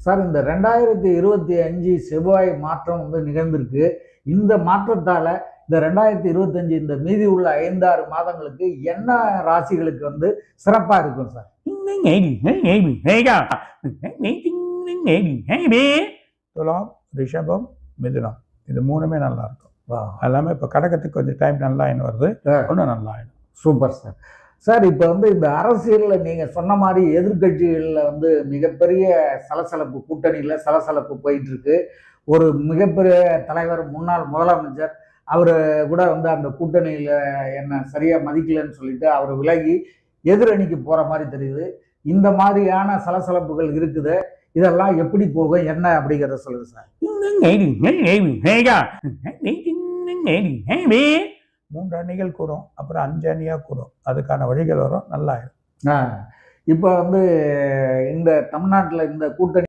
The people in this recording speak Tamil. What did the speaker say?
சார் இந்த 2025 செவ்வாய் மாற்றம் வந்து நிகழ்ந்திருக்கு. இந்த மாற்றத்தால இந்த 2025 இந்த மீதி உள்ள 5, 6 மாதங்களுக்கு என்ன ராசிகளுக்கு வந்து சிறப்பா இருக்கும் சார்? துலாம், ரிஷபம், மிதுனம் இது 3மே நல்லா இருக்கும். எல்லாமே இப்போ கடகத்துக்கு கொஞ்சம் டைம் நல்லா ஆயின்னு வருது, ஒன்றும் நல்லா ஆயிடும். Super sir. சார் இப்போ வந்து இந்த அரசியலில் நீங்கள் சொன்ன மாதிரி எதிர்கட்சிகளில் வந்து மிகப்பெரிய சலசலப்பு, கூட்டணியில் சலசலப்பு போயிட்டு இருக்கு. ஒரு மிகப்பெரிய தலைவர், முன்னாள் முதலமைச்சர், அவர் கூட வந்து அந்த கூட்டணியில் என்ன சரியாக மதிக்கலைன்னு சொல்லிட்டு அவர் விலகி எதிரணிக்கு போகிற மாதிரி தெரியுது. இந்த மாதிரியான சலசலப்புகள் இருக்குது. இதெல்லாம் எப்படி போகும் என்ன அப்படிங்கிறத சொல்லுங்க சார். 3 அணிகள் கூடும், அப்புறம் 5 அணியாக கூடும். அதுக்கான வழிகள் வரும், நல்லா ஆயிடும். இப்போ வந்து இந்த தமிழ்நாட்டில் இந்த கூட்டணி